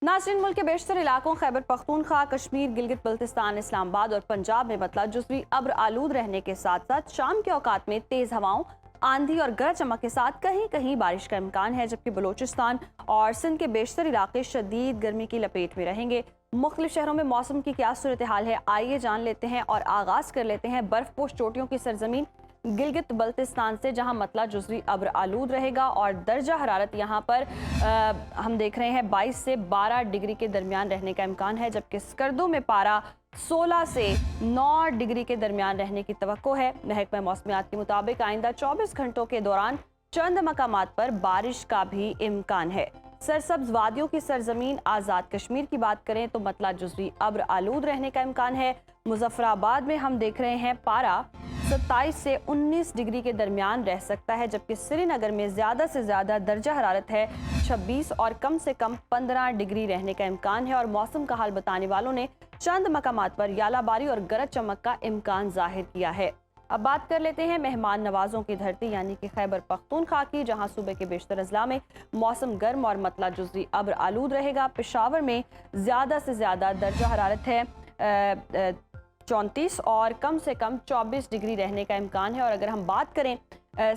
नाज़रीन, मुल्क के बेशतर इलाकों खैबर पख्तूनख्वा, कश्मीर, गिलगित बल्तिस्तान, इस्लामाबाद और पंजाब में मतला जुज़वी अब्र आलूद रहने के साथ साथ शाम के औकात में तेज़ हवाओं, आंधी और गरज चमक के साथ कहीं कहीं बारिश का इम्कान है, जबकि बलोचिस्तान और सिंध के बेशतर इलाके शदीद गर्मी की लपेट में रहेंगे। मुख्तलिफ शहरों में मौसम की क्या सूरत हाल है, आइए जान लेते हैं और आगाज़ कर लेते हैं बर्फपोश चोटियों की सरजमीन गिलगित बल्तिस्तान से, जहां मतला जुज़वी अब्र आलूद रहेगा और दर्जा हरारत यहां पर हम देख रहे हैं 22 से 12 डिग्री के दरमियान रहने का इम्कान है, जबकि स्कर्दो में पारा 16 से 9 डिग्री के दरमियान रहने की तवक्को है। महकमा मौसमियात के मुताबिक आइंदा 24 घंटों के दौरान चंद मकामात पर बारिश का भी इम्कान है। सरसब्ज वादियों की सरजमीन आज़ाद कश्मीर की बात करें तो मतला जुज़वी अब्र आलूद रहने का इम्कान है। मुजफ्फराबाद में हम देख रहे हैं पारा 27 से 19 डिग्री के दरमियान रह सकता है, जबकि श्रीनगर में ज़्यादा से ज़्यादा दर्जा हरारत है 26 और कम से कम 15 डिग्री रहने का इम्कान है। और मौसम का हाल बताने वालों ने चंद मकामात पर यालाबारी और गरज चमक का इम्कान जाहिर किया है। अब बात कर लेते हैं मेहमान नवाजों की धरती यानी कि खैबर पख्तूनख्वा की, जहां सूबे के बेशतर अजला में मौसम गर्म और मतला जुज़वी अब्र आलूद रहेगा। पेशावर में ज़्यादा से ज़्यादा दर्जा हरारत है 34 और कम से कम 24 डिग्री रहने का इम्कान है। और अगर हम बात करें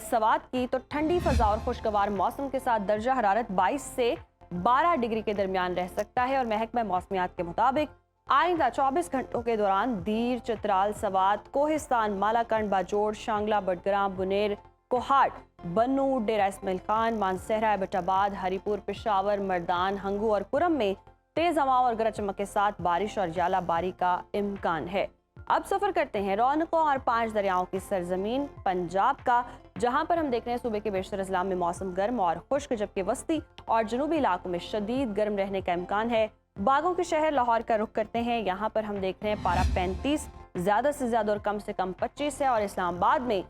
सवात की तो ठंडी फजा और खुशगवार मौसम के साथ दर्जा हरारत 22 से 12 डिग्री के दरमियान रह सकता है। और महकमा मौसमियात के मुताबिक आइंदा 24 घंटों के दौरान दीर, चित्राल, सवात, कोहिस्तान, मालाकंड, बाजोड़, शांगला, बडग्राम, बुनेर, कोहाट, बन्नू, डेरा इस्माइल खान, मानसहरा, एबटाबाद, हरीपुर, पेशावर, मर्दान, हंगू और कुरम में तेज हवाओं और गरज चमक के साथ बारिश और यालाबारी का इम्कान है। अब सफर करते हैं रौनकों और 5 दरियाओं की सरजमीन पंजाब का, जहां पर हम देख रहे हैं सूबे के बेशतर अजला में मौसम गर्म और खुश्क, जबकि वस्ती और जनूबी इलाकों में शदीद गर्म रहने का इम्कान है। बागों के शहर लाहौर का रुख करते हैं, यहाँ पर हम देख रहे हैं पारा 35 ज़्यादा से ज़्यादा और कम से कम 25 है। और इस्लामाबाद में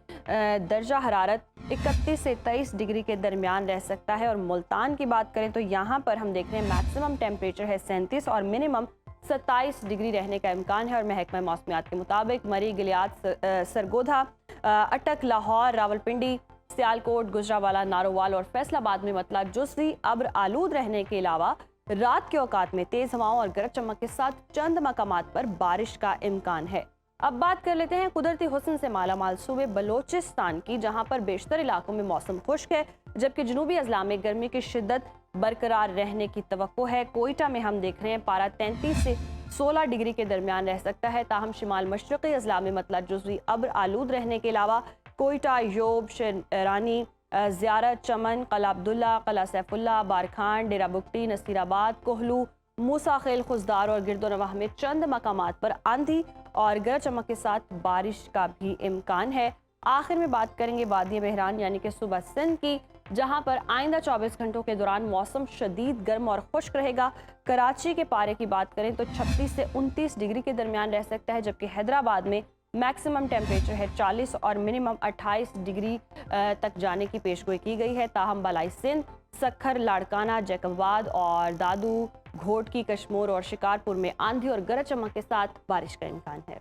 दर्जा हरारत 31 से 23 डिग्री के दरमियान रह सकता है। और मुल्तान की बात करें तो यहाँ पर हम देख रहे हैं मैक्सिमम टेम्परेचर है 37 और मिनिमम 27 डिग्री रहने का इम्कान है। और महकमा मौसमियात के मुताबिक मरी, गिलियात, सरगोधा, अटक, लाहौर, रावलपिंडी, सियालकोट, गुजरावाला, नारोवाल और फैसलाबाद में मतला जुज़वी अब्र आलूद रहने के अलावा रात के औकात में तेज हवाओं और गरज चमक के साथ चंद मकामात पर बारिश का इम्कान है। अब बात कर लेते हैं कुदरती हुस्न से मालामाल सूबे बलोचिस्तान की, जहां पर बेशतर इलाकों में मौसम खुश्क है, जबकि जनूबी अजला में गर्मी की शिद्दत बरकरार रहने की तवक्को है। कोयटा में हम देख रहे हैं पारा 33 से 16 डिग्री के दरमियान रह सकता है। ताहम शिमाल मशरक़ी अजला में मतला जुज़वी अब्र आलूद रहने के अलावा कोयटा, योब, शेरानी, ज़ियारत, चमन, कला अब्दुल्ला, कला सैफुल्ला, बारखान, डेरा बुगटी, नसीराबाद, कोहलू, मूसा खेल, खुजदार और गिरदोनवाह में चंद मकामात पर आंधी और गरज चमक के साथ बारिश का भी इम्कान है। आखिर में बात करेंगे वादी बहरान यानी कि सूबा सिंध की, जहां पर आइंदा 24 घंटों के दौरान मौसम शदीद गर्म और खुश्क रहेगा। कराची के पारे की बात करें तो 36 से 29 डिग्री के दरमियान रह सकता है, जबकि हैदराबाद में मैक्सिमम टेम्परेचर है 40 और मिनिमम 28 डिग्री तक जाने की पेशगोई की गई है। ताहम बलाई सिंध, सखर, लाड़काना, जैकबाबाद और दादू, घोटकी, कश्मोर और शिकारपुर में आंधी और गरज चमक के साथ बारिश का इम्कान है।